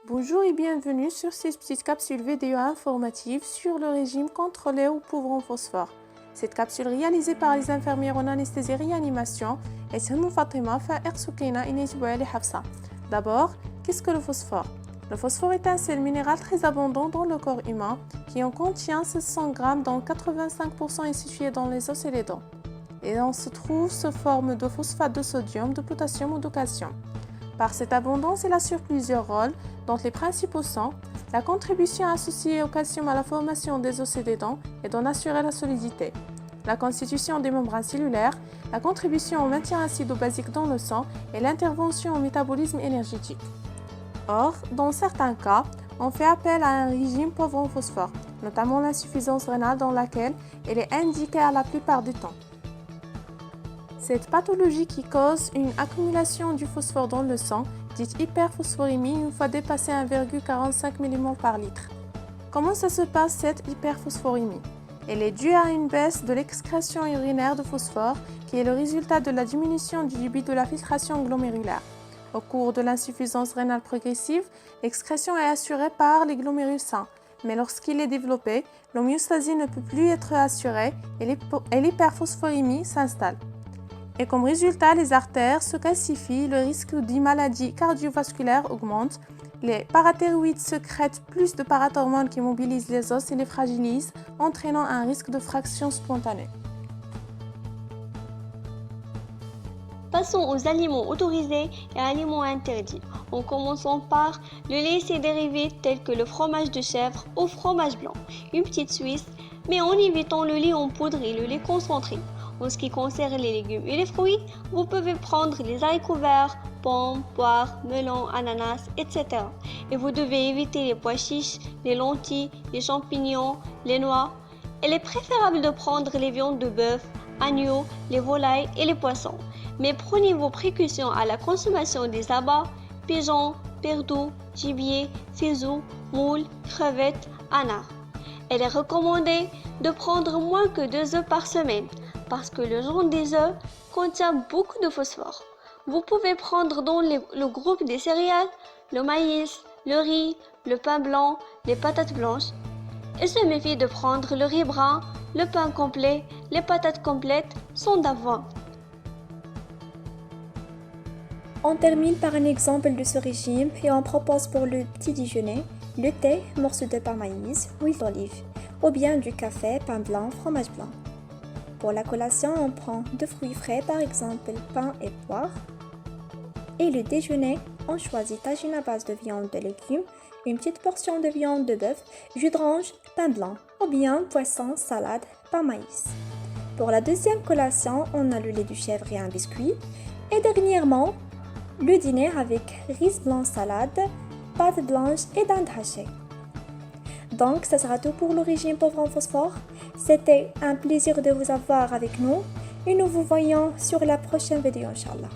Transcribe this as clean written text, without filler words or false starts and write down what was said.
Bonjour et bienvenue sur cette petite capsule vidéo informative sur le régime contrôlé ou pauvre en phosphore. Cette capsule réalisée par les infirmières en anesthésie et réanimation est Fatima Faer Soukina Inejbouali Hafsa. D'abord, qu'est-ce que le phosphore? Le phosphore est un sel minéral très abondant dans le corps humain qui en contient 600 grammes dont 85% est situé dans les os et les dents. Et on se trouve sous forme de phosphate de sodium, de potassium ou de calcium. Par cette abondance, il assure plusieurs rôles, dont les principaux sont la contribution associée au calcium à la formation des os et des dents et d'en assurer la solidité, la constitution des membranes cellulaires, la contribution au maintien acido-basique dans le sang et l'intervention au métabolisme énergétique. Or, dans certains cas, on fait appel à un régime pauvre en phosphore, notamment l'insuffisance rénale dans laquelle elle est indiquée à la plupart du temps. Cette pathologie qui cause une accumulation du phosphore dans le sang, dite hyperphosphorémie, une fois dépassé 1,45 mmol par litre. Comment ça se passe cette hyperphosphorémie? Elle est due à une baisse de l'excrétion urinaire de phosphore qui est le résultat de la diminution du débit de la filtration glomérulaire. Au cours de l'insuffisance rénale progressive, l'excrétion est assurée par les glomérules sains, mais lorsqu'il est développé, l'homéostasie ne peut plus être assurée et l'hyperphosphorémie s'installe. Et comme résultat, les artères se calcifient, le risque d'une maladie cardiovasculaire augmente, les parathyroïdes sécrètent plus de parathormones qui mobilisent les os et les fragilisent, entraînant un risque de fraction spontanée. Passons aux aliments autorisés et aliments interdits, en commençant par le lait et ses dérivés tels que le fromage de chèvre ou fromage blanc, une petite Suisse, mais en évitant le lait en poudre et le lait concentré. En ce qui concerne les légumes et les fruits, vous pouvez prendre les haricots verts, pommes, poires, melons, ananas, etc. Et vous devez éviter les pois chiches, les lentilles, les champignons, les noix. Il est préférable de prendre les viandes de bœuf, agneau, les volailles et les poissons. Mais prenez vos précautions à la consommation des abats, pigeons, perdreaux, gibier, fuseaux, moules, crevettes, anars. Il est recommandé de prendre moins que 2 œufs par semaine parce que le jaune des œufs contient beaucoup de phosphore. Vous pouvez prendre dans le groupe des céréales, le maïs, le riz, le pain blanc, les patates blanches. Et se méfier de prendre le riz brun, le pain complet, les patates complètes sans d'avoine. On termine par un exemple de ce régime et on propose pour le petit déjeuner le thé, morceau de pain maïs, huile d'olive, ou bien du café, pain blanc, fromage blanc. Pour la collation, on prend 2 fruits frais, par exemple pain et poire. Et le déjeuner, on choisit tagine à base de viande de légumes, une petite portion de viande de bœuf, jus d'orange, pain blanc, ou bien poisson, salade, pain maïs. Pour la deuxième collation, on a le lait de chèvre et un biscuit. Et dernièrement, le dîner avec riz blanc salade, pâtes blanches et dinde hachée. Donc, ça sera tout pour le régime pauvre en phosphore. C'était un plaisir de vous avoir avec nous et nous vous voyons sur la prochaine vidéo, Inch'Allah.